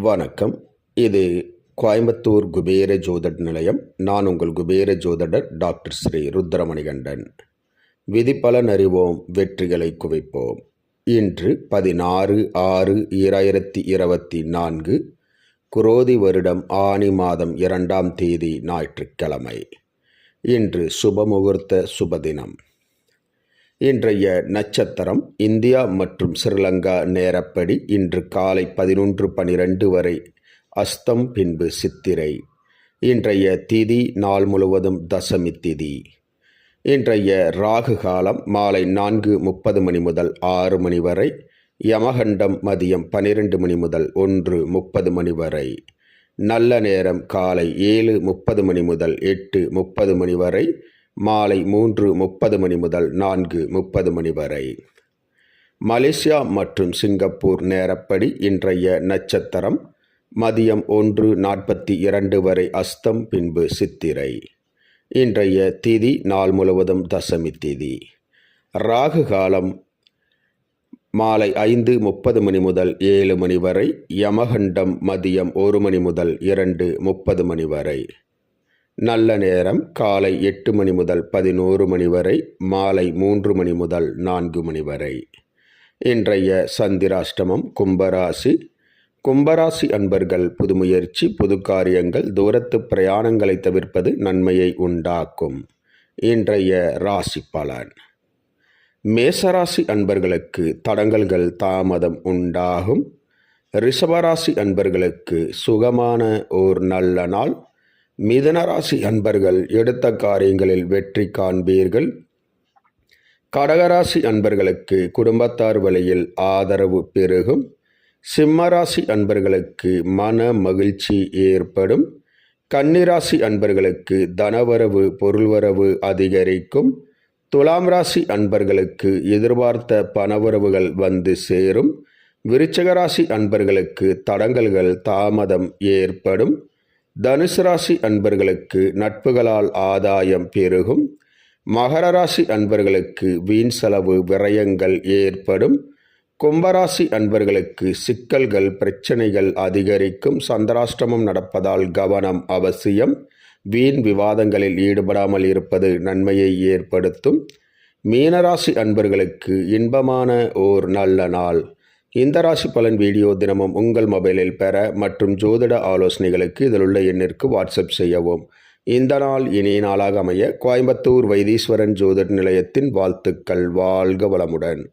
வணக்கம். இது கோயம்புத்தூர் குபேர ஜோதிட நிலையம். நான் உங்கள் குபேர ஜோதிடர் டாக்டர் ஸ்ரீ ருத்ரமணிகண்டன். விதிப்பலன் அறிவோம், வெற்றிகளை குவிப்போம். இன்று 16/6/2024 குரோதி வருடம் ஆனி மாதம் 2ஆம் தேதி ஞாயிற்றுக்கிழமை. இன்று சுபமுகூர்த்த சுபதினம். இன்றைய நட்சத்திரம் இந்தியா மற்றும் ஸ்ரீலங்கா நேரப்படி இன்று காலை 11:12 வரை அஸ்தம், பின்பு சித்திரை. இன்றைய திதி நாள் முழுவதும் தசமி திதி. இன்றைய ராகு காலம் மாலை 4:30 மணி முதல் 6 மணி வரை. யமகண்டம் மதியம் 12 மணி முதல் 1:30 மணி வரை. நல்ல நேரம் காலை 7:30 மணி முதல் 8:30 மணி வரை. மாலை 3:30 மணி முதல் 4:30 மணி வரை. மலேசியா மற்றும் சிங்கப்பூர் நேரப்படி இன்றைய நட்சத்திரம் மதியம் 1:42 வரை அஸ்தம், பின்பு சித்திரை. இன்றைய திதி நாள் முழுவதும் தசமி திதி. ராகு காலம் மாலை 5:30 மணி முதல் 7 மணி வரை. யமகண்டம் மதியம் 1 மணி முதல் 2:30 மணி வரை. நல்ல நேரம் காலை 8 மணி முதல் 11 மணி வரை. மாலை 3 மணி முதல் 4 மணி வரை. இன்றைய சந்திராஷ்டமம் கும்பராசி. கும்பராசி அன்பர்கள் புது முயற்சி, புது காரியங்கள், தூரத்து பிரயாணங்களை தவிர்ப்பது நன்மையை உண்டாக்கும். இன்றைய ராசி பலன். மேசராசி அன்பர்களுக்கு தடங்கல்கள் தாமதம் உண்டாகும். ரிஷபராசி அன்பர்களுக்கு சுகமான ஓர் நல்ல நாள். மிதுனராசி அன்பர்கள் எடுத்த காரியங்களில் வெற்றி காண்பீர்கள். கடகராசி அன்பர்களுக்கு குடும்பத்தார் வழியில் ஆதரவு பெருகும். சிம்மராசி அன்பர்களுக்கு மன மகிழ்ச்சி ஏற்படும். கன்னிராசி அன்பர்களுக்கு தனவரவு பொருள்வரவு அதிகரிக்கும். துலாம் ராசி அன்பர்களுக்கு எதிர்பார்த்த பணவரவுகள் வந்து சேரும். விருச்சிகராசி அன்பர்களுக்கு தடங்கல்கள் தாமதம் ஏற்படும். தனுசு ராசி அன்பர்களுக்கு நட்புகளால் ஆதாயம் பெருகும். மகர ராசி அன்பர்களுக்கு வீண் செலவு விரயங்கள் ஏற்படும். கும்பராசி அன்பர்களுக்கு சிக்கல்கள் பிரச்சனைகள் அதிகரிக்கும். சந்திராஷ்டமம் நடப்பதால் கவனம் அவசியம். வீண் விவாதங்களில் ஈடுபடாமல் இருப்பது நன்மையை ஏற்படுத்தும். மீனராசி அன்பர்களுக்கு இன்பமான ஓர் நல்ல நாள். இந்த ராசி பலன் வீடியோ தினமும் உங்கள் மொபைலில் பெற மற்றும் ஜோதிட ஆலோசனைகளுக்கு இதில் உள்ள எண்ணிற்கு வாட்ஸ்அப் செய்யவும். இந்த நாள் இனிய நாளாக அமைய கோயம்புத்தூர் வைத்தீஸ்வரன் ஜோதிட நிலையத்தின் வாழ்த்துக்கள். வாழ்க வளமுடன்.